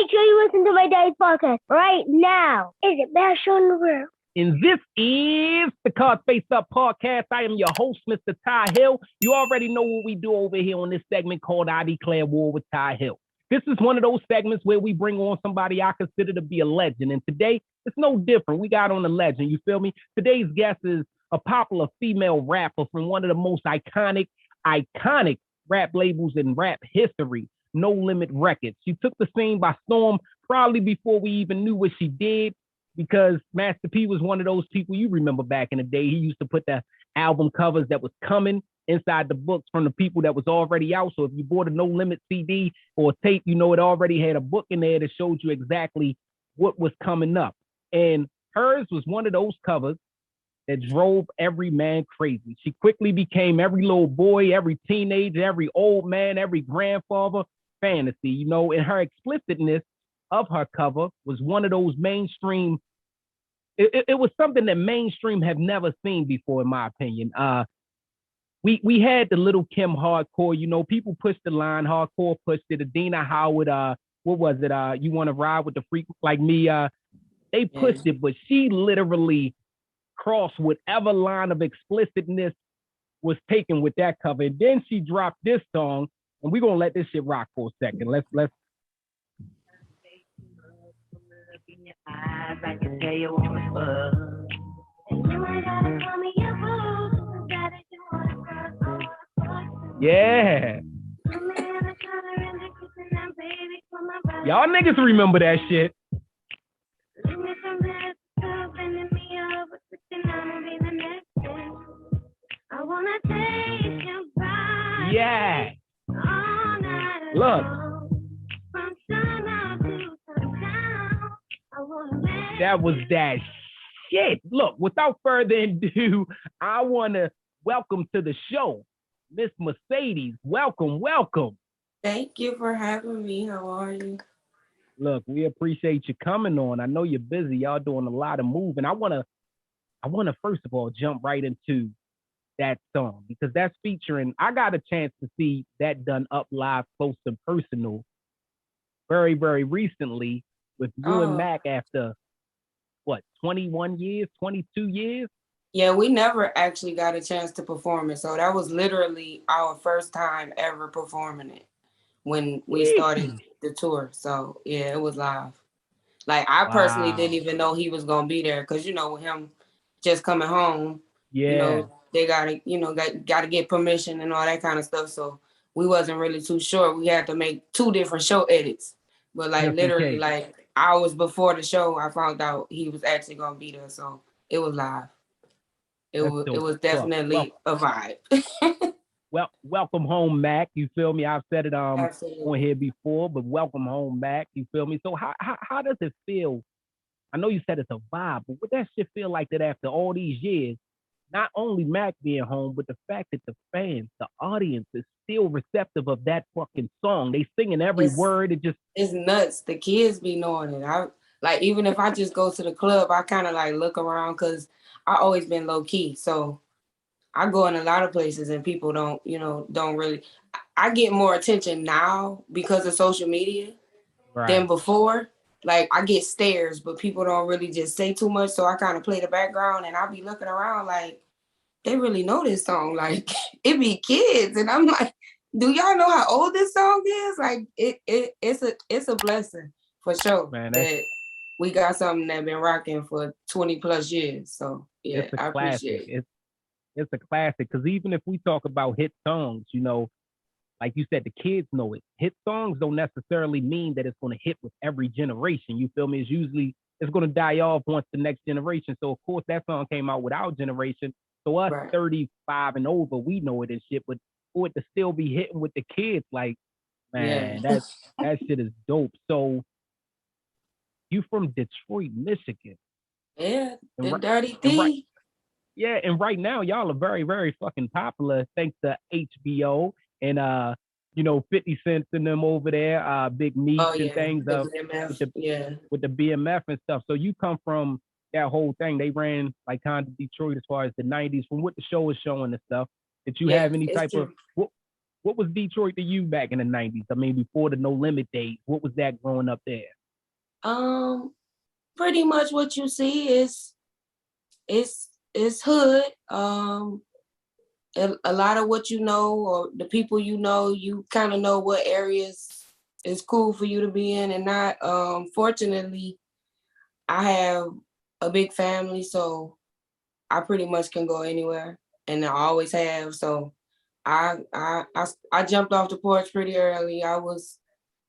Make sure you listen to my daddy's podcast right now. Is it best show in the world? And this is the Cards Face Up podcast. I am your host, Mr. Ty Hill. You already know what we do over here on this segment called I Declare War with Ty Hill. This is one of those segments where we bring on somebody I consider to be a legend. And today, it's no different. We got on a legend, you feel me? Today's guest is a popular female rapper from one of the most iconic rap labels in rap history, No Limit Records. She took the scene by storm probably before we even knew what she did, because Master P was one of those people you remember back in the day. He used to put the album covers that was coming inside the books from the people that was already out. So if you bought a No Limit CD or tape, you know it already had a book in there that showed you exactly what was coming up. And hers was one of those covers that drove every man crazy. She quickly became every little boy, every teenager, every old man, every grandfather fantasy, you know, and her explicitness of her cover was one of those mainstream. It was something that mainstream have never seen before, in my opinion. We had the Little Kim hardcore, you know, people pushed the line, hardcore pushed it. Adina Howard, what was it? You Want to Ride with the Freak Like Me? They pushed it, but she literally crossed whatever line of explicitness was taken with that cover. And then she dropped this song, and we're gonna let this shit rock for a second. Let's I can tell you on the phone. Yeah. Y'all niggas remember that shit. Yeah. Look. That was that shit. Look, without further ado, I want to welcome to the show Miss Mercedes. Welcome. Thank you for having me. How are you? Look, we appreciate you coming on. I know you're busy. Y'all doing a lot of moving. I wanna first of all jump right into that song, because that's featuring. I got a chance to see that done up live, close and personal, very, very recently with you and Mac after what, 21 years, 22 years? Yeah, we never actually got a chance to perform it. So that was literally our first time ever performing it when we started the tour. So yeah, it was live. Like I personally didn't even know he was gonna be there, because you know, with him just coming home, you know, they gotta get permission and all that kind of stuff. So we wasn't really too sure. We had to make 2 different show edits. But like literally like hours before the show, I found out he was actually gonna be there. So it was live. It was definitely a vibe. Well, welcome home, Mac. You feel me? I've said it Absolutely. on here before, but welcome home, Mac. You feel me? So how does it feel? I know you said it's a vibe, but what that shit feel like that after all these years, not only Mac being home, but the fact that the fans, the audience is still receptive of that fucking song. They singing every word. It's nuts. The kids be knowing it. I like, even if I just go to the club, I kind of like look around, because I always been low key. So I go in a lot of places and people don't really. I get more attention now because of social media than before. Like I get stares, but people don't really just say too much. So I kind of play the background and I'll be looking around like, they really know this song. Like it be kids. And I'm like, do y'all know how old this song is? Like it's a blessing for sure, man, that we got something that been rocking for 20 plus years. So yeah, I appreciate it. It's a classic, because even if we talk about hit songs, you know, like you said, the kids know it. Hit songs don't necessarily mean that it's going to hit with every generation. You feel me? It's going to die off once the next generation. So of course that song came out with our generation. So us 35 and over, we know it and shit. But for it to still be hitting with the kids, like, man, that shit is dope. So you from Detroit, Michigan? Yeah, the Dirty D. Yeah, and right now y'all are very, very fucking popular thanks to HBO and you know, 50 Cent and them over there, Big Meats and things with the BMF and stuff. So you come from that whole thing. They ran like kind of Detroit as far as the 90s, from what the show is showing and stuff. Did you have any type of What was Detroit to you back in the 90s? I mean, before the No Limit days, what was that growing up there? Pretty much what you see is it's hood. A lot of what you know or the people you know, you kind of know what areas is cool for you to be in and not. Fortunately, I have a big family, so I pretty much can go anywhere, and I always have. So I jumped off the porch pretty early. I was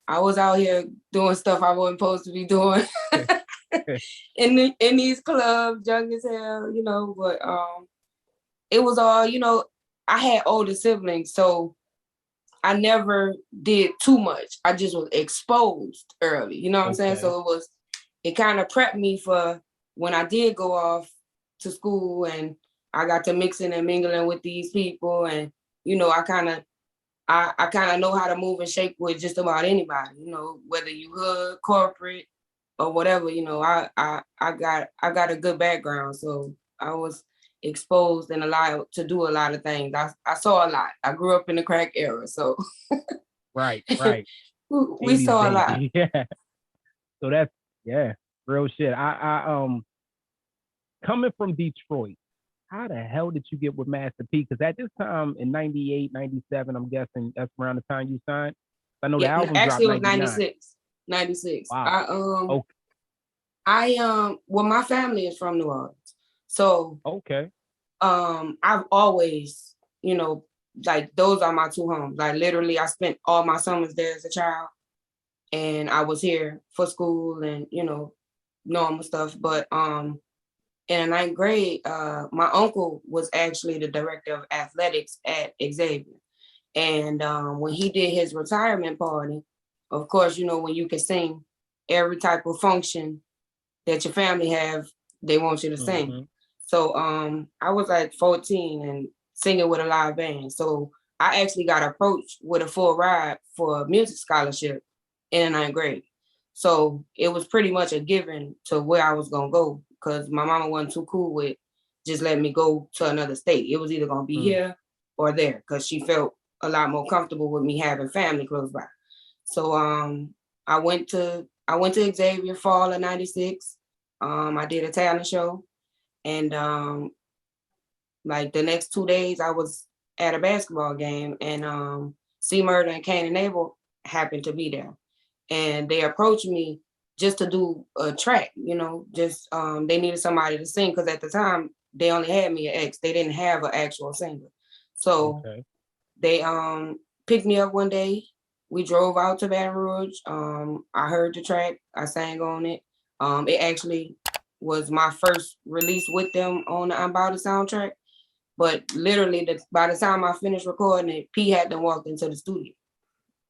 out here doing stuff I wasn't supposed to be doing in these clubs, young as hell, you know. But it was all, you know. I had older siblings, so I never did too much. I just was exposed early, you know what I'm saying? So it kind of prepped me for when I did go off to school and I got to mixing and mingling with these people, and you know, I kind of know how to move and shake with just about anybody, you know, whether you hood, corporate, or whatever. You know, I got a good background, so I was exposed and allowed to do a lot of things. I saw a lot. I grew up in the crack era, so Right. we saw a lot. Yeah. So that's real shit. I coming from Detroit, how the hell did you get with Master P? Because at this time in 98, 97, I'm guessing that's around the time you signed. I know the album actually dropped it was 96. Wow. Well, my family is from New Orleans. So okay. I've always, you know, like those are my two homes. Like literally I spent all my summers there as a child, and I was here for school and, you know, normal stuff. But in the ninth grade, my uncle was actually the director of athletics at Xavier. And when he did his retirement party, of course, you know, when you can sing every type of function that your family have, they want you to sing. Mm-hmm. So I was like 14 and singing with a live band. So I actually got approached with a full ride for a music scholarship in the ninth grade. So it was pretty much a given to where I was gonna go, because my mama wasn't too cool with just letting me go to another state. It was either gonna be here or there, because she felt a lot more comfortable with me having family close by. So I went to Xavier fall of 96. I did a talent show, and like the next 2 days I was at a basketball game, and C Murder and Cain and Abel happened to be there, and they approached me just to do a track, you know, just they needed somebody to sing, because at the time they only had me an ex. They didn't have an actual singer. So they picked me up one day. We drove out to Baton Rouge. I heard the track. I sang on it. It actually was my first release with them on the Unbounded soundtrack. But literally, by the time I finished recording it, P had them walked into the studio.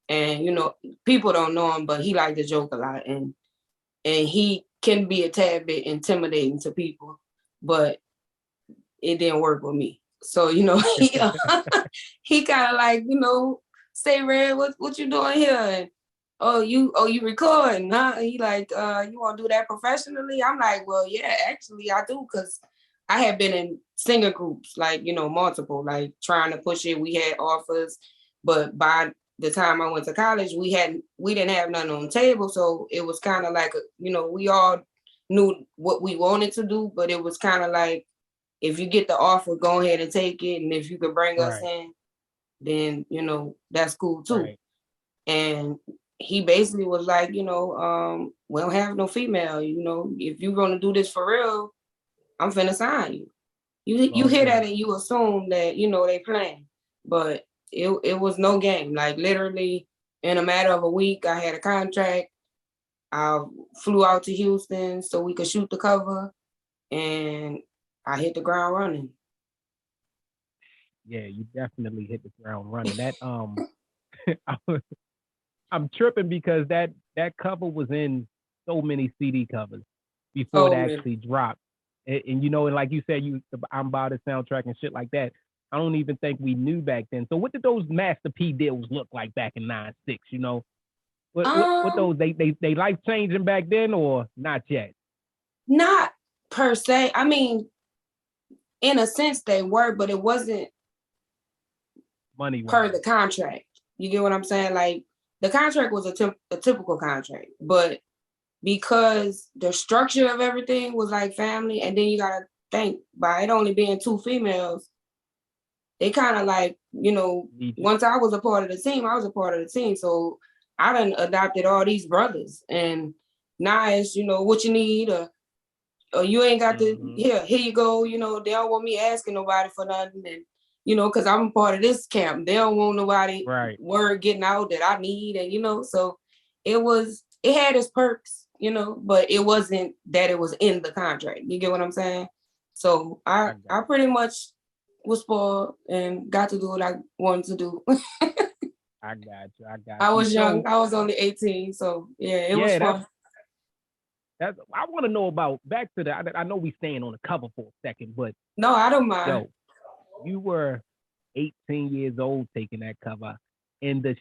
And, you know, people don't know him, but he liked to joke a lot. And he can be a tad bit intimidating to people, but it didn't work with me. So, you know, he kind of like, you know, say, Red, what you doing here? And, you recording, huh? And he like, you want to do that professionally? I'm like, well, yeah, actually I do, because I had been in singer groups, like, you know, multiple, like trying to push it. We had offers, but by the time I went to college, we didn't have nothing on the table. So it was kind of like, you know, we all knew what we wanted to do, but it was kind of like, if you get the offer, go ahead and take it. And if you could bring us in, then, you know, that's cool too. Right. And he basically was like, you know, we don't have no female, you know, if you're going to do this for real, I'm finna sign you. You hear that and you assume that, you know, they playing, but it was no game. Like literally in a matter of a week, I had a contract. I flew out to Houston so we could shoot the cover, and I hit the ground running. Yeah, you definitely hit the ground running. That I'm tripping because that cover was in so many CD covers before it actually dropped. And you know, and like you said, I'm about the soundtrack and shit like that. I don't even think we knew back then. So what did those Master P deals look like back in 96? You know, what those they life changing back then or not yet? Not per se. I mean, in a sense they were, but it wasn't money per the contract. You get what I'm saying? Like the contract was a typical contract, but because the structure of everything was like family, and then you gotta think by it only being 2 females, they kind of like, once I was a part of the team, I was a part of the team. So I done adopted all these brothers, and now it's, what you need, or you ain't got to, here you go. They don't want me asking nobody for nothing. And, because I'm a part of this camp. They don't want nobody word getting out that I need. And, so it had its perks, but it wasn't that it was in the contract. You get what I'm saying? So I pretty much was spoiled and got to do what I wanted to do. I got you. I was young. I was only 18. So yeah, it was fun. I want to know about back to the. I know we staying on the cover for a second, but no, I don't mind. Yo, you were 18 years old taking that cover, and the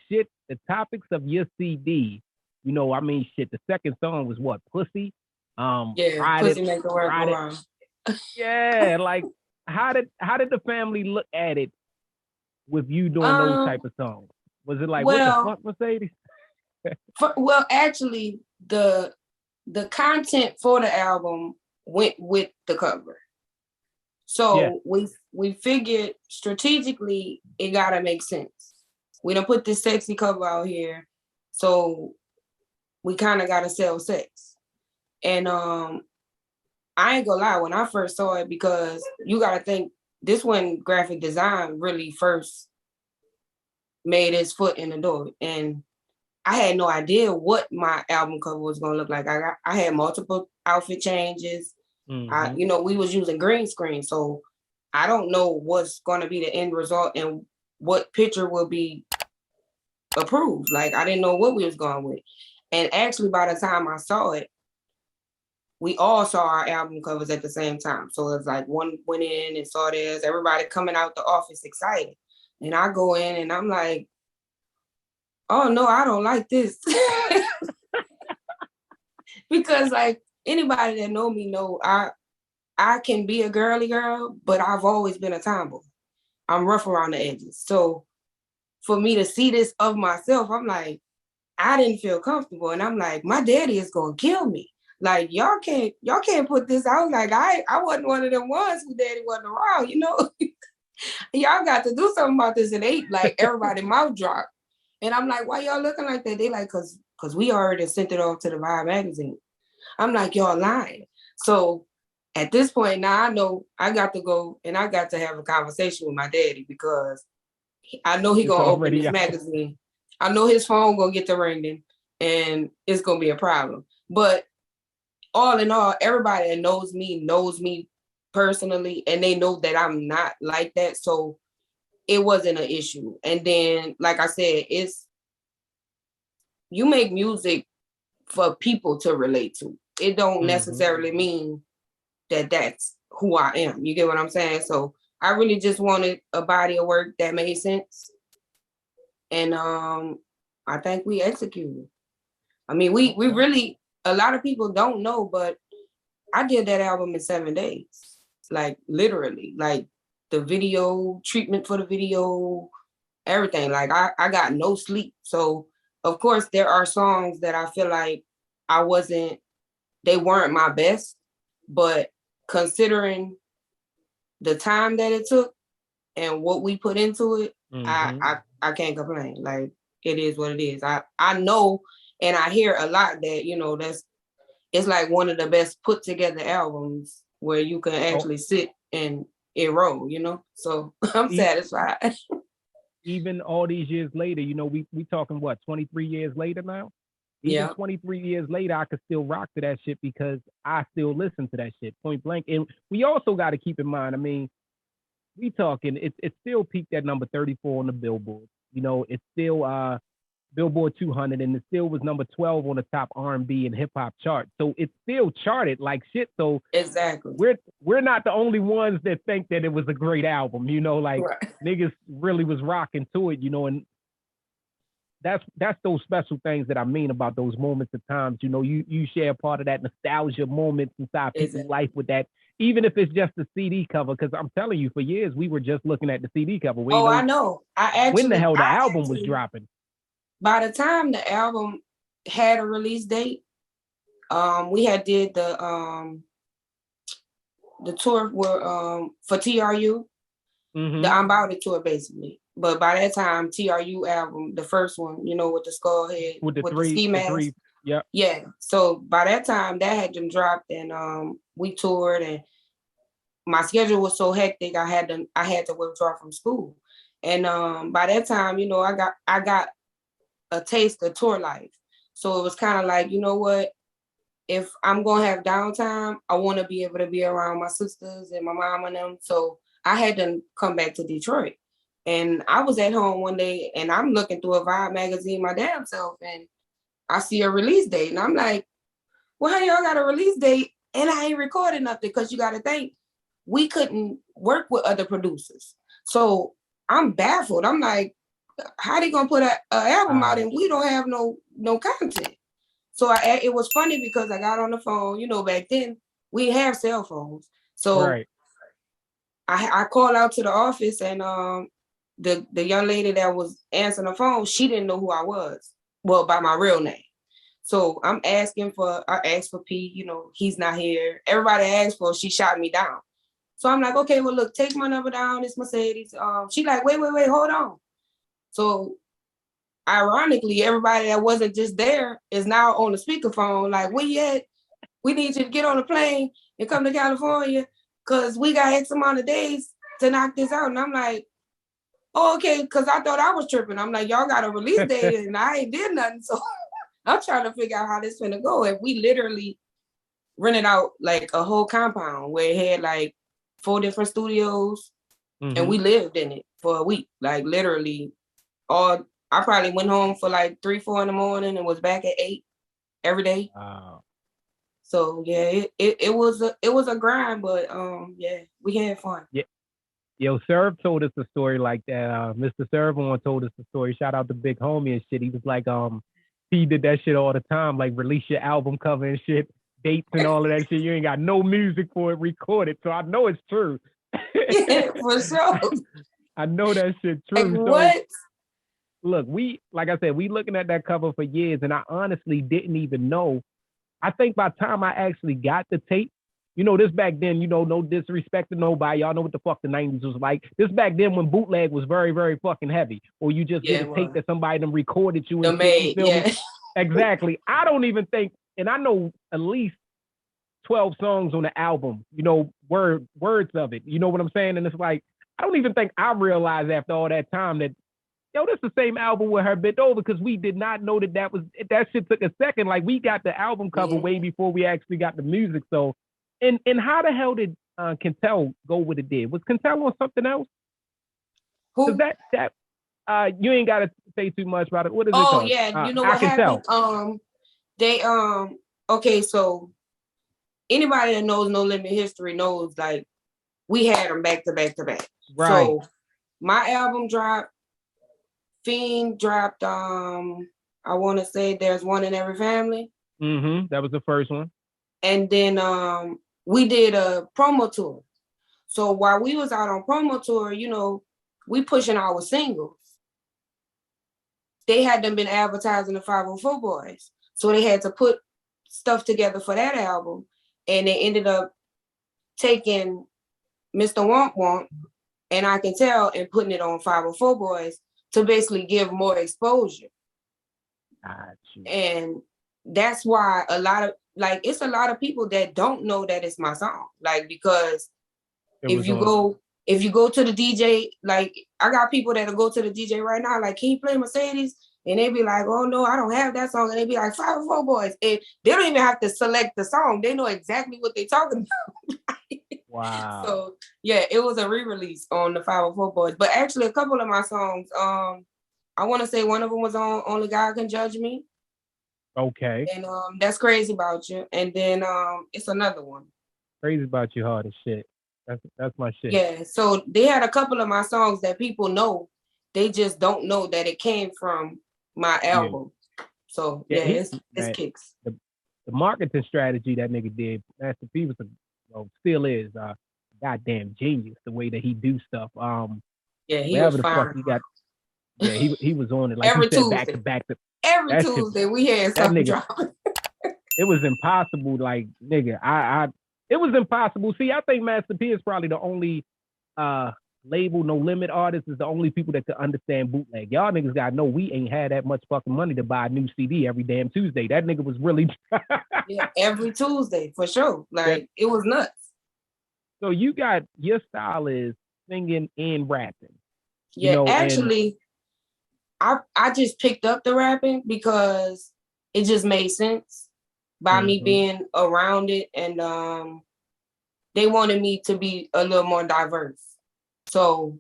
topics of your CD. The second song was what? Pussy. Pussy make the world go round. Yeah, like how did the family look at it with you doing those type of songs? Was it like, what the fuck, Mercedes? Actually, the content for the album went with the cover. So we figured strategically it gotta make sense. We done put this sexy cover out here, so we kind of gotta sell sex. And I ain't gonna lie, when I first saw it, because you gotta think this when graphic design really first made its foot in the door, and I had no idea what my album cover was gonna look like. I had multiple outfit changes. We was using green screen, so I don't know what's gonna be the end result and what picture will be approved. Like I didn't know what we was going with. And actually by the time I saw it, we all saw our album covers at the same time. So it's like one went in and saw theirs, everybody coming out the office excited. And I go in and I'm like, oh no, I don't like this. Because like anybody that know me know I can be a girly girl, but I've always been a tomboy. I'm rough around the edges. So for me to see this of myself, I'm like, I didn't feel comfortable. And I'm like, my daddy is gonna kill me. Like y'all can't put this out. Like I wasn't one of them ones who daddy wasn't around, Y'all got to do something about this. And they like everybody mouth dropped. And I'm like, why y'all looking like that? They like, cause we already sent it off to the Vibe magazine. I'm like, y'all lying. So at this point now I know I got to go and I got to have a conversation with my daddy, because I know he gonna open this magazine. I know his phone gonna get to ringing and it's gonna be a problem. But all in all, everybody that knows me personally, and they know that I'm not like that. So it wasn't an issue. And then, like I said, you make music for people to relate to. It don't necessarily mean that that's who I am. You get what I'm saying? So I really just wanted a body of work that made sense. And I think we executed. I mean, we really, a lot of people don't know, but I did that album in 7 days. Like literally, like the video, treatment for the video, everything. Like I got no sleep. So of course there are songs that I feel like they weren't my best, but considering the time that it took and what we put into it, I can't complain. Like it is what it is. I know, and I hear a lot that, it's like one of the best put together albums where you can actually sit and it roll, So I'm satisfied. Even all these years later, we talking what, 23 years later now? Even 23 years later, I could still rock to that shit because I still listen to that shit, point blank. And we also got to keep in mind, I mean, we talking, it still peaked at number 34 on the Billboard. It's still Billboard 200, and it still was number 12 on the top R&B and hip hop chart. So it's still charted like shit. So exactly, we're not the only ones that think that it was a great album. Niggas really was rocking to it. And that's those special things that I mean about those moments of times. You share part of that nostalgia moments inside people's life with that. even if it's just the CD cover, because I'm telling you, for years we were just looking at the CD cover. We Oh, I know. When the hell the album was dropping? By the time the album had a release date, we had did the tour where for TRU, the I'm About It tour basically. But by that time, TRU album, the first one, you know, with the skull head, with the ski mask. Yep. Yeah. So by that time, that had been dropped, and we toured, and my schedule was so hectic. I had to withdraw from school, and by that time, you know, I got a taste of tour life. So it was kind of like, you know what? If I'm gonna have downtime, I want to be able to be around my sisters and my mom and them. So I had to come back to Detroit. And I was at home one day and I'm looking through a Vibe magazine my damn self, and I see a release date. And I'm like, well, how y'all got a release date and I ain't recorded nothing? Because you got to think, we couldn't work with other producers. So I'm baffled. I'm like, how they gonna put an album out and we don't have no content? So it was funny because I got on the phone. You know, back then we didn't have cell phones. So right. I called out to the office, and the young lady that was answering the phone, she didn't know who I was, well, by my real name. So I asked for P, you know, he's not here. Everybody asked for, she shot me down. So I'm like, okay, well, look, take my number down. It's Mercedes. She like, wait, hold on. So ironically, everybody that wasn't just there is now on the speakerphone, like, where you at? We need you to get on a plane and come to California because we got X amount of days to knock this out. And I'm like, oh, okay, because I thought I was tripping. I'm like, y'all got a release date and I ain't did nothing. So I'm trying to figure out how this finna go. And we literally rented out like a whole compound where it had like 4 different studios, and we lived in it for a week. Like literally I probably went home for like 3-4 in the morning and was back at 8 every day. Wow. So yeah, it was a grind, but yeah, we had fun. Yeah. Yo, Serv told us a story like that. Mr. Serv told us a story. Shout out to Big Homie and shit. He was like, he did that shit all the time, like release your album cover and shit, dates and all of that shit. You ain't got no music for it recorded, so I know it's true. Yeah, for sure. I know that shit true. Like, what? Look, like I said, we looking at that cover for years, and I honestly didn't even know. I think by the time I actually got the tape, you know, this back then, you know, no disrespect to nobody. Y'all know what the fuck the 90s was like. This back then when bootleg was very, very fucking heavy. Or you just get a tape that somebody them recorded you and made, yeah. Exactly. I don't even think, and I know at least 12 songs on the album, you know, words of it. You know what I'm saying? And it's like, I don't even think I realized after all that time that, yo, this is the same album with her bent over, because we did not know that shit took a second. Like, we got the album cover way before we actually got the music. So, and how the hell did Kentel go with it did? Was Kentel on something else? Who? That you ain't got to say too much about it. What is it called? Oh, yeah, you know what happened? They, okay, so anybody that knows No Limit history knows, like, we had them back to back to back. Right. So my album dropped, Fiend dropped, I want to say There's One in Every Family. That was the first one. And then we did a promo tour. So while we was out on promo tour, you know, we pushing our singles. They had them been advertising the 504 Boys. So they had to put stuff together for that album. And they ended up taking Mr. Womp Womp and I Can Tell and putting it on 504 Boys to basically give more exposure. And that's why it's a lot of people that don't know that it's my song. Like, because if you go to the DJ, like, I got people that'll go to the DJ right now, like, can you play Mercedes? And they be like, oh no, I don't have that song. And they be like, 504 Boys. And they don't even have to select the song. They know exactly what they're talking about. Wow. So yeah, it was a re-release on the 504 Boys. But actually a couple of my songs, I want to say one of them was on Only God Can Judge Me. Okay. And That's Crazy About You. And then it's another one. Crazy About You hard as shit. That's my shit. Yeah. So they had a couple of my songs that people know. They just don't know that it came from my album. Yeah. So yeah, it's kicks. The marketing strategy that nigga did, Master P was well, still is goddamn genius the way that he do stuff. Yeah, he was Wherever the fuck fine. he got, yeah, he was on it like Every you said, back to Tuesday. back to Every that shit. Tuesday we had That something nigga, dropping. it was impossible. Like nigga, it was impossible. See, I think Master P is probably the only label No Limit artist is the only people that could understand bootleg. Y'all niggas gotta know we ain't had that much fucking money to buy a new CD every damn Tuesday. That nigga was really Yeah, every Tuesday for sure. Like it was nuts. So you got your style is singing and rapping. Yeah, you know, actually, I just picked up the rapping because it just made sense by me being around it, and they wanted me to be a little more diverse. So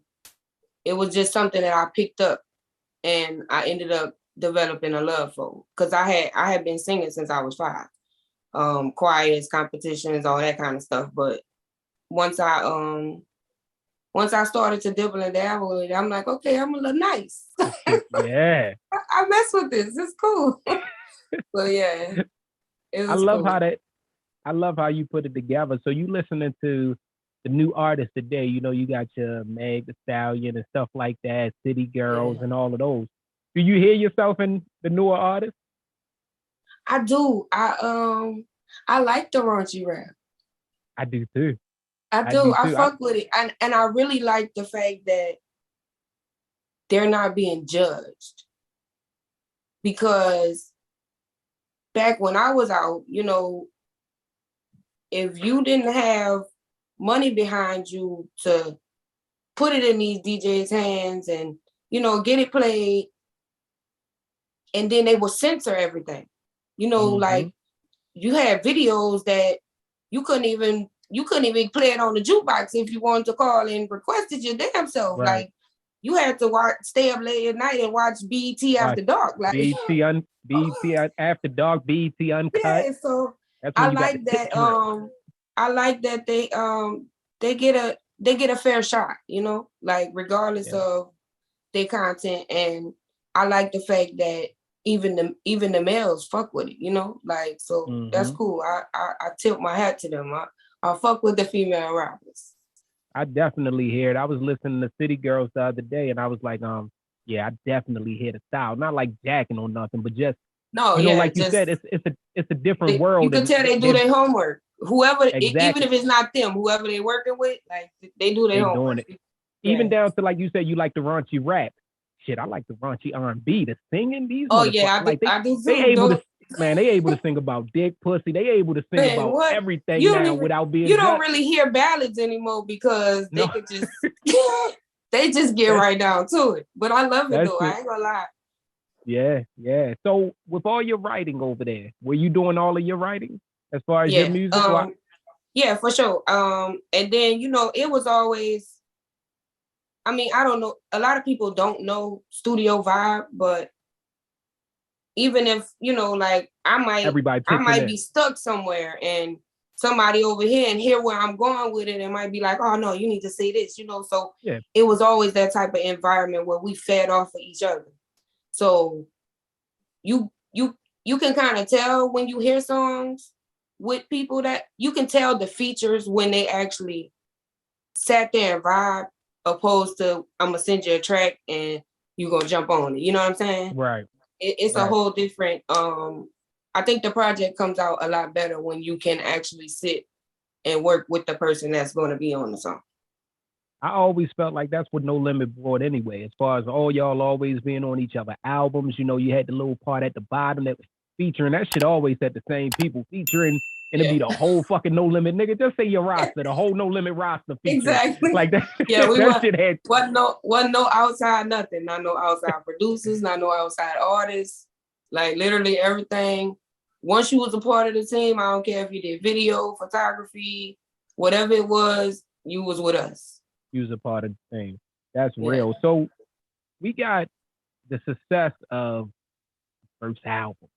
it was just something that I picked up, and I ended up developing a love for, because I had been singing since I was 5. Choirs, competitions, all that kind of stuff. But once I started to dibble and dabble with it, I'm like, okay, I'm a little nice. Yeah. I mess with this. It's cool. So yeah, it was I love cool. I love how you put it together. So you listening to the new artists today, you got your Meg Stallion and stuff like that, City Girls and all of those. Do you hear yourself in the newer artists? I do. I like the raunchy rap. I do too. I do. I fuck with it. And I really like the fact that they're not being judged. Because back when I was out, if you didn't have money behind you to put it in these DJs' hands and, get it played, and then they will censor everything. Like you had videos that you couldn't even play it on the jukebox if you wanted to call and requested your damn self. Right. Like you had to stay up late at night and watch BET After Dark. Like BET After Dark, BET Uncut. Yeah, so I like that. I like that they get a fair shot, like regardless of their content. And I like the fact that even the males fuck with it, like, so that's cool. I tip my hat to them. I fuck with the female rappers. I definitely hear it. I was listening to City Girls the other day, and I was like, yeah, I definitely hear the style. Not like jacking or nothing, but just like you said, it's a different world. You can tell they do their homework. Whoever, exactly. Even if it's not them, whoever they working with, like they do their homework. Doing it. Even down to, like you said, you like the raunchy rap. Shit, I like the raunchy R&B. The singing, these. Oh yeah, I do too. They able to, man. They able to sing about dick, pussy. They able to sing about everything now without being. You don't really hear ballads anymore because they could just they just get right down to it. But I love it though. I ain't gonna lie. Yeah. So with all your writing over there, were you doing all of your writing as far as your music? Yeah, for sure. And then it was always. I mean, I don't know. A lot of people don't know Studio Vibe, but even if, like I might be stuck somewhere and somebody over here and hear where I'm going with it and might be like, oh no, you need to say this, So It was always that type of environment where we fed off of each other. So you can kind of tell when you hear songs with people that you can tell the features when they actually sat there and vibe, opposed to I'm gonna send you a track and you gonna jump on it. You know what I'm saying? Right. It's a whole different. I think the project comes out a lot better when you can actually sit and work with the person that's going to be on the song. I always felt like that's what No Limit brought anyway. As far as all y'all always being on each other albums, you had the little part at the bottom that was featuring. That shit always had the same people featuring. And it'd be the whole fucking No Limit nigga. Just say your roster, the whole No Limit roster feature. Exactly. Like that. Yeah, shit had wasn't no outside nothing. Not no outside producers, not no outside artists. Like literally everything. Once you was a part of the team, I don't care if you did video, photography, whatever it was, you was with us. You was a part of the team. That's real. So we got the success of the first album.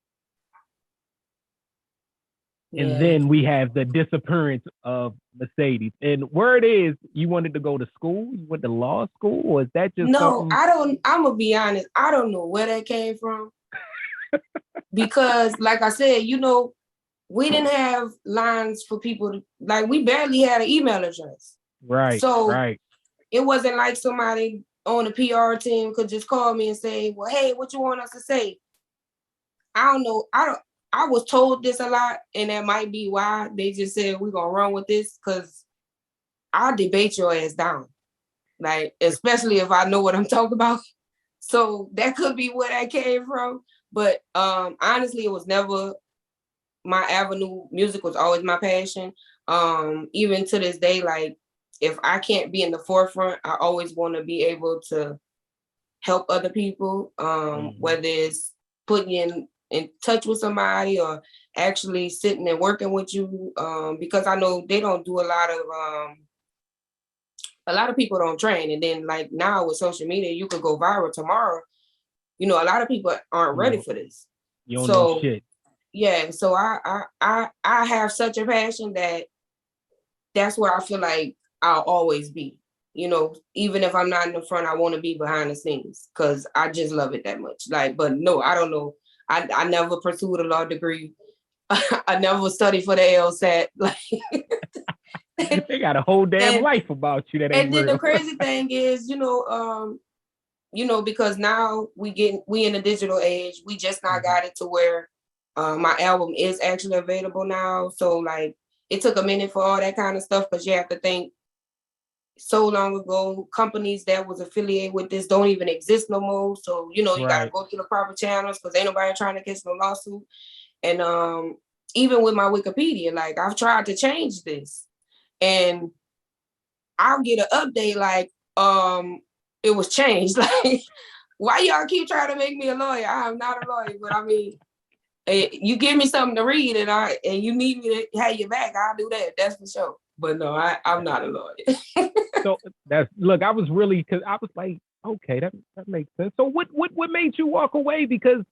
And then we have the disappearance of Mercedes. And word is, you wanted to go to school? You went to law school? Or is that just something? I don't. I'm going to be honest. I don't know where that came from. Because, like I said, we didn't have lines for people to, like, we barely had an email address. Right. So right. it wasn't like somebody on the PR team could just call me and say, well, hey, what you want us to say? I don't know. I was told this a lot, and that might be why they just said we're gonna run with this, because I'll debate your ass down. Like, especially if I know what I'm talking about. So that could be where that came from. But honestly, it was never my avenue. Music was always my passion. Even to this day, like, if I can't be in the forefront, I always want to be able to help other people, whether it's putting you in touch with somebody or actually sitting and working with you, because I know they don't do a lot of people don't train. And then, like, now with social media, you could go viral tomorrow. You know, a lot of people aren't ready for this. You don't know shit. Yeah, so I have such a passion that's where I feel like I'll always be. You know, even if I'm not in the front, I want to be behind the scenes because I just love it that much. Like, but no, I don't know. I never pursued a law degree. I never studied for the LSAT. Like, they got a whole damn life about you that ain't real. And then the crazy thing is, you know, because now we in a digital age. We just not got it to where my album is actually available now. So, like, it took a minute for all that kind of stuff, because you have to think, so long ago, companies that was affiliated with this don't even exist no more. So, you know, you got to go through the proper channels, because ain't nobody trying to catch no lawsuit. And even with my Wikipedia, like, I've tried to change this, and I'll get an update like, it was changed. Like, why y'all keep trying to make me a lawyer? I am not a lawyer, but I mean, you give me something to read and you need me to have your back, I'll do that. That's for sure. But no, I'm not a lawyer. So look, I was really, because I was like, okay, that makes sense. So what made you walk away? Because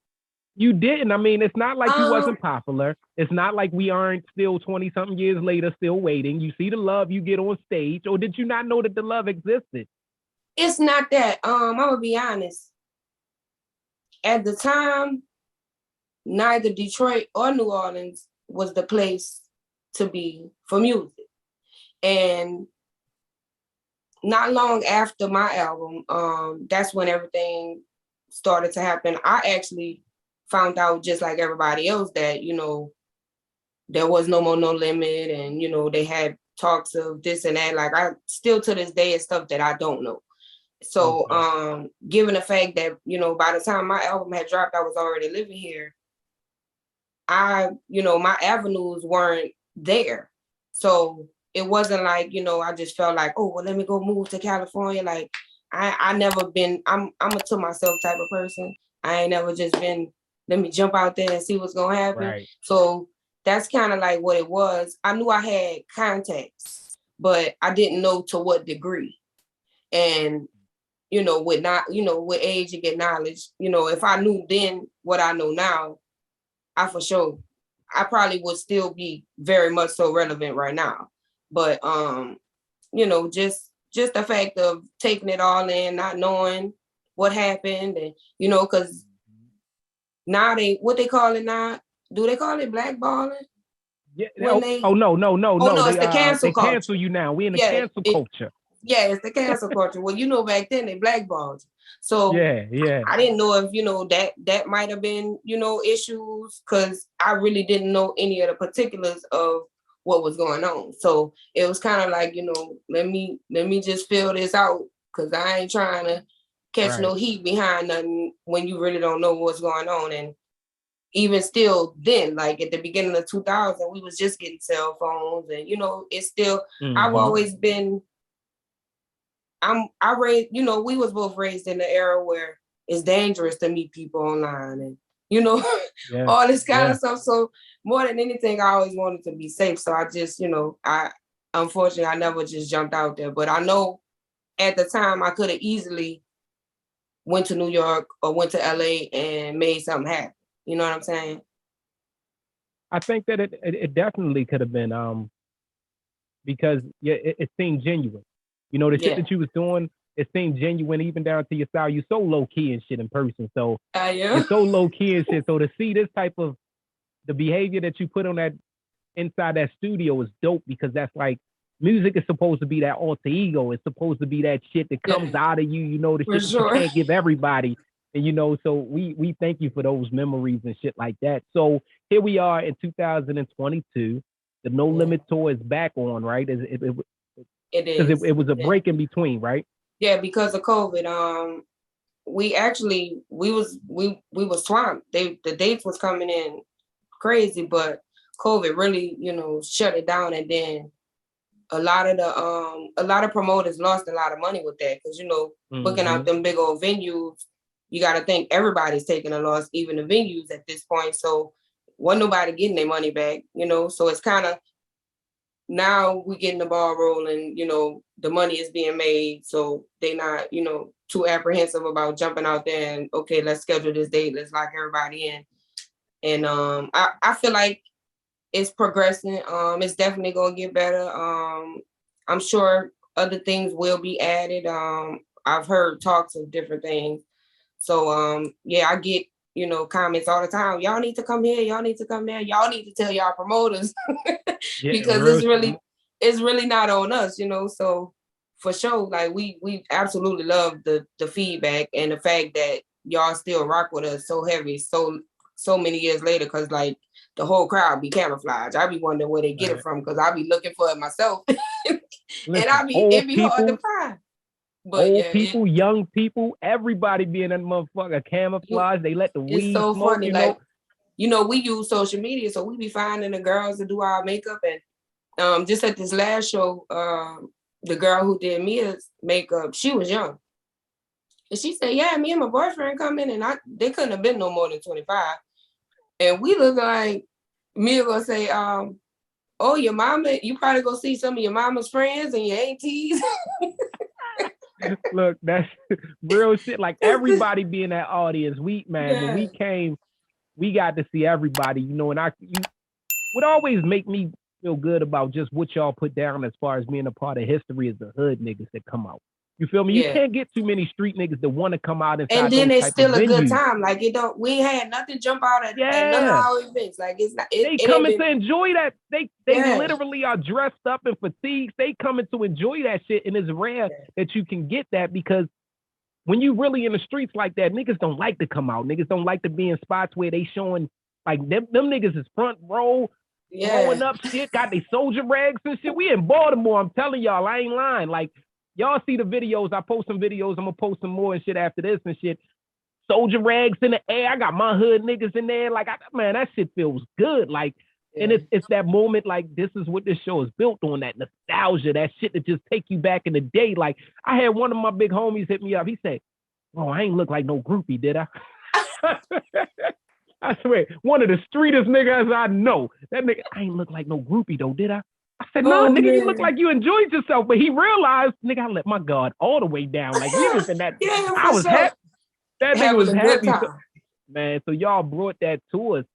you didn't. I mean, it's not like you wasn't popular. It's not like we aren't still 20-something years later still waiting. You see the love you get on stage, or did you not know that the love existed? It's not that. I'm gonna be honest. At the time, neither Detroit or New Orleans was the place to be for music. And not long after my album, that's when everything started to happen. I actually found out, just like everybody else, that, you know, there was no more No Limit, and, you know, they had talks of this and that. Like, I still to this day is stuff that I don't know. So given the fact that, you know, by the time my album had dropped, I was already living here, my avenues weren't there. So it wasn't like, you know, I just felt like, oh, well, let me go move to California. Like, I never been, I'm a to myself type of person. I ain't never just been, let me jump out there and see what's gonna happen. Right. So that's kind of like what it was. I knew I had contacts, but I didn't know to what degree. And, you know, with age you get knowledge. You know, if I knew then what I know now, I probably would still be very much so relevant right now. But you know, just the fact of taking it all in, not knowing what happened, and, you know, because now what they call it now? Do they call it blackballing? Yeah. No, it's the cancel culture. They cancel you now. We in the cancel culture. Yeah, it's the cancel culture. Well, you know, back then they blackballed. So yeah. I didn't know if, you know, that might have been, you know, issues, because I really didn't know any of the particulars of what was going on. So it was kind of like, you know, let me just fill this out, because I ain't trying to catch no heat behind nothing when you really don't know what's going on. And even still then, like at the beginning of 2000, we was just getting cell phones, and, you know, it's still, I've always been, I raised, you know, we was both raised in the era where it's dangerous to meet people online, and, you know, all this kind of stuff. So more than anything, I always wanted to be safe. So I just, you know, unfortunately, I never just jumped out there. But I know at the time I could have easily went to New York or went to LA and made something happen. You know what I'm saying? I think that it definitely could have been, because it seemed genuine. You know, the shit that you was doing, it seemed genuine, even down to your style. You're so low key and shit in person. So you're so low key and shit. So to see this type of the behavior that you put on that inside that studio is dope because that's like music is supposed to be that alter ego. It's supposed to be that shit that comes out of you, the for shit that sure. you can't give everybody. And so we thank you for those memories and shit like that. So here we are in 2022. The No Limit tour is back on, right? It is. Because it was a break in between, right? Yeah, because of COVID. We was swamped. The dates was coming in crazy, but COVID really, shut it down. And then a lot of promoters lost a lot of money with that because booking out them big old venues, you got to think everybody's taking a loss, even the venues at this point. So wasn't nobody getting their money back, So it's kind of now we getting the ball rolling. The money is being made, so they not too apprehensive about jumping out there and okay, let's schedule this date, let's lock everybody in. And I feel like it's progressing. It's definitely gonna get better. I'm sure other things will be added. I've heard talks of different things. So I get comments all the time. Y'all need to come here. Y'all need to come there. Y'all need to tell y'all promoters because it's really not on us. So for sure, like we absolutely love the feedback and the fact that y'all still rock with us so heavy, so many years later. Because like the whole crowd be camouflage. I be wondering where they get it from because I be looking for it myself, and it be hard to find. But old people, young people, everybody being that motherfucker camouflage. They let the weed so smoke. Funny, like we use social media, so we be finding the girls to do our makeup. And just at this last show, the girl who did Mia's makeup, she was young, and she said, "Yeah, me and my boyfriend come in, and they couldn't have been no more than 25." And we look like Mia gonna say, "Oh, your mama, you probably go see some of your mama's friends and your aunties." Look, that's real shit. Like everybody be in that audience. When we came, we got to see everybody, and would always make me feel good about just what y'all put down as far as being a part of history is the hood niggas that come out. You feel me? You can't get too many street niggas that want to come out inside and then it's still a good venues. time. Like we had nothing jump out at none of our events. Like it's not. They coming to enjoy that. They literally are dressed up in fatigues. They coming to enjoy that shit, and it's rare that you can get that because when you really in the streets like that, niggas don't like to come out. Niggas don't like to be in spots where they showing like them niggas is front row. Blowing up shit, got they soldier rags and shit. We in Baltimore, I'm telling y'all, I ain't lying. Like, y'all see the videos, I post some videos, I'm gonna post some more and shit after this and shit. Soldier rags in the air, I got my hood niggas in there. Like, man, that shit feels good. Like, and it's that moment, like, this is what this show is built on, that nostalgia, that shit that just take you back in the day. Like, I had one of my big homies hit me up. He said, "Oh, I ain't look like no groupie, did I?" I swear, one of the streetest niggas I know. That nigga, I ain't look like no groupie though, did I? I said, no, nigga, man. You look like you enjoyed yourself. But he realized, nigga, I let my guard all the way down. Like, we was in that. I was happy. That nigga was happy. So, man, so y'all brought that to us.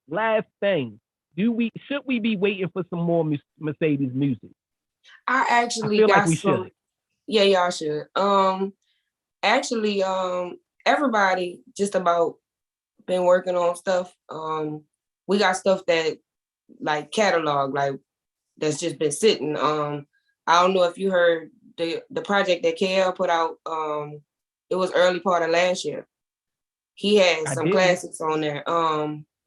Last thing, should we be waiting for some more Mercedes music? I feel got like we should. Yeah, y'all should. Everybody just about been working on stuff. We got stuff that like catalog, like that's just been sitting. I don't know if you heard the project that KL put out. It was early part of last year. He had some classics on there.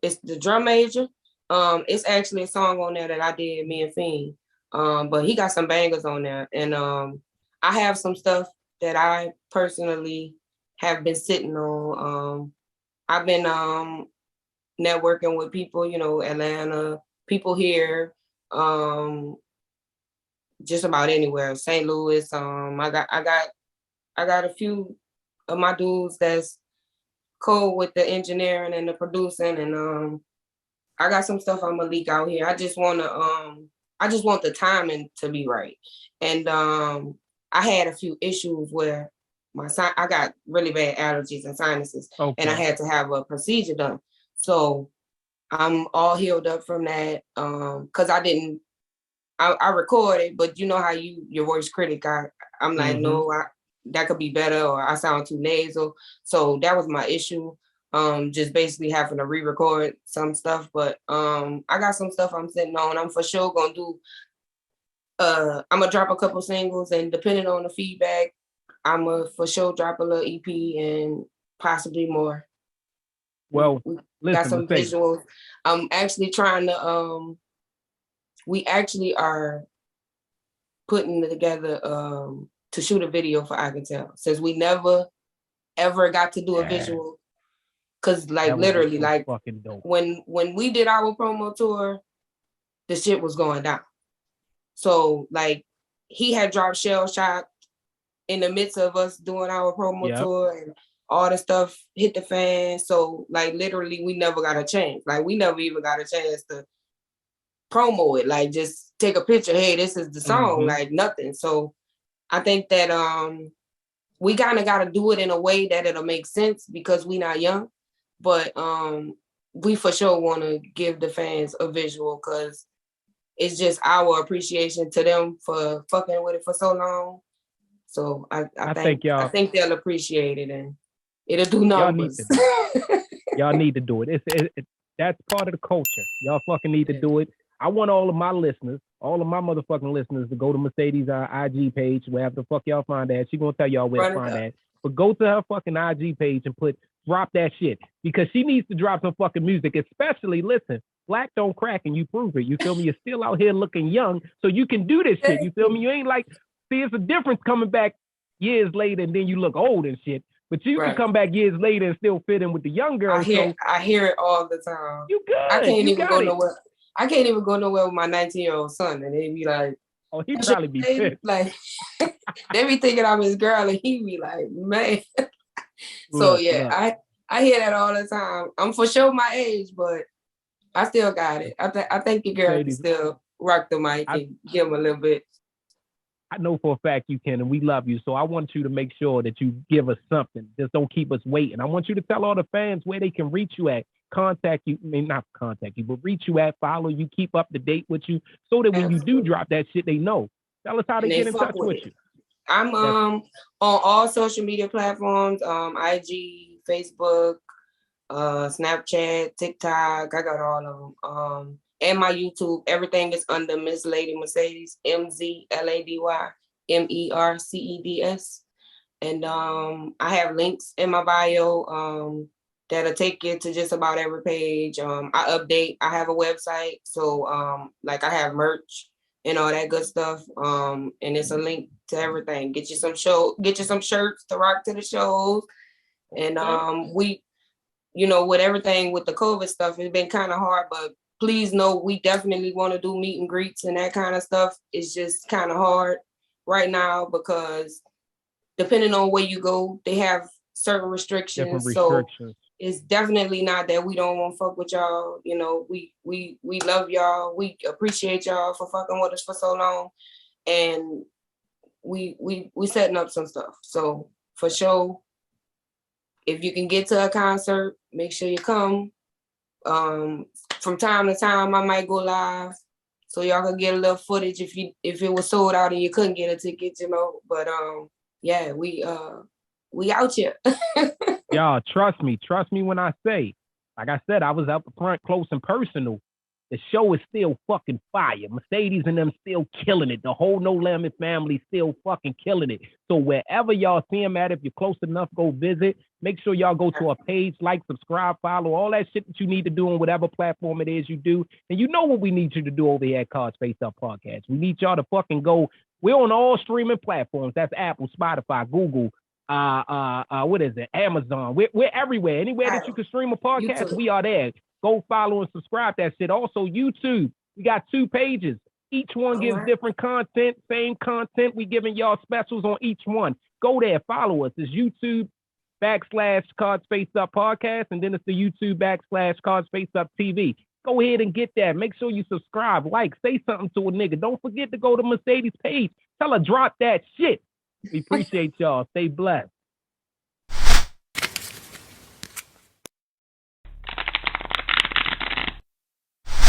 It's the Drum Major. It's actually a song on there that I did, me and Fiend. But he got some bangers on there, and I have some stuff that I personally have been sitting on. I've been networking with people, Atlanta, people here, just about anywhere. St. Louis. I got a few of my dudes that's cool with the engineering and the producing, and I got some stuff I'm gonna leak out here. I just want the timing to be right, and I had a few issues where I got really bad allergies and sinuses, and I had to have a procedure done. So I'm all healed up from that. Cause I recorded, but you know how your worst critic, I'm like, no, that could be better, or I sound too nasal. So that was my issue. Just basically having to re-record some stuff. But I got some stuff I'm sitting on. I'm for sure gonna do. I'm gonna drop a couple singles, and depending on the feedback, I'm gonna for sure drop a little EP and possibly more. Well, we got some visuals. I'm actually trying to. We actually are putting it together to shoot a video for I Can Tell, since we never ever got to do a visual. Cause like literally, like when we did our promo tour, the shit was going down. So like he had dropped Shell Shock in the midst of us doing our promo tour, and all the stuff hit the fan. So like literally we never got a chance. Like we never even got a chance to promo it. Like just take a picture. Hey, this is the song. Like nothing. So I think that we kind of got to do it in a way that it'll make sense because we not young. But we for sure want to give the fans a visual because it's just our appreciation to them for fucking with it for so long. So I think they'll appreciate it and it'll do numbers. Y'all need to do it. That's part of the culture. Y'all fucking need to do it. I want all of my listeners, all of my motherfucking listeners to go to Mercedes' IG page, wherever the fuck y'all find that. She gonna tell y'all where to find that. But go to her fucking IG page and drop that shit, because she needs to drop some fucking music, especially, listen, black don't crack and you prove it. You feel me? You're still out here looking young, so you can do this shit. You feel me? You ain't like, see, it's a difference coming back years later and then you look old and shit. But you can come back years later and still fit in with the young girls. I hear it all the time. You good. I can't even go nowhere. I can't even go nowhere with my 19-year-old son, and they be like, "Oh, he'd probably be pissed." Like, they be thinking I'm his girl, and he be like, "Man." So I hear that all the time. I'm for sure my age, but I still got it. I think your girl can still rock the mic and give him a little bit. I know for a fact you can, and we love you. So I want you to make sure that you give us something. Just don't keep us waiting. I want you to tell all the fans where they can reach you at, contact you. I mean, not contact you, but reach you at, follow you, keep up to date with you, so that when you do drop that shit, they know. Tell us how they get in touch with you. I'm on all social media platforms, IG, Facebook, Snapchat, TikTok. I got all of them. And my YouTube, everything is under Miss Lady Mercedes, MZLADY MERCEDS. And I have links in my bio that'll take you to just about every page. I update. I have a website, so like I have merch and all that good stuff. And it's a link to everything. Get you some shirts to rock to the shows. And we, with everything with the COVID stuff, it's been kind of hard, but please know we definitely want to do meet and greets and that kind of stuff. It's just kind of hard right now because depending on where you go, they have certain restrictions. So it's definitely not that we don't want to fuck with y'all. We love y'all. We appreciate y'all for fucking with us for so long. And we setting up some stuff. So for sure, if you can get to a concert, make sure you come. From time to time, I might go live, so y'all can get a little footage if it was sold out and you couldn't get a ticket, But yeah, we out here. Y'all, trust me when I say, like I said, I was up front, close and personal. The show is still fucking fire. Mercedes and them still killing it. The whole No Limit family still fucking killing it. So wherever y'all see them at, if you're close enough, go visit. Make sure y'all go to our page, like, subscribe, follow, all that shit that you need to do on whatever platform it is you do. And you know what we need you to do over here at Cards Face Up Podcast. We need y'all to fucking go. We're on all streaming platforms. That's Apple, Spotify, Google, what is it? Amazon. We're everywhere. Anywhere that you can stream a podcast, we are there. Go follow and subscribe that shit. Also, YouTube. We got 2 pages. Each one gives different content, same content. We giving y'all specials on each one. Go there, follow us. It's YouTube /Cards Face Up Podcast, and then it's the YouTube /Cards Face Up TV. Go ahead and get that. Make sure you subscribe, like, say something to a nigga. Don't forget to go to Mercedes' page. Tell her drop that shit. We appreciate y'all. Stay blessed.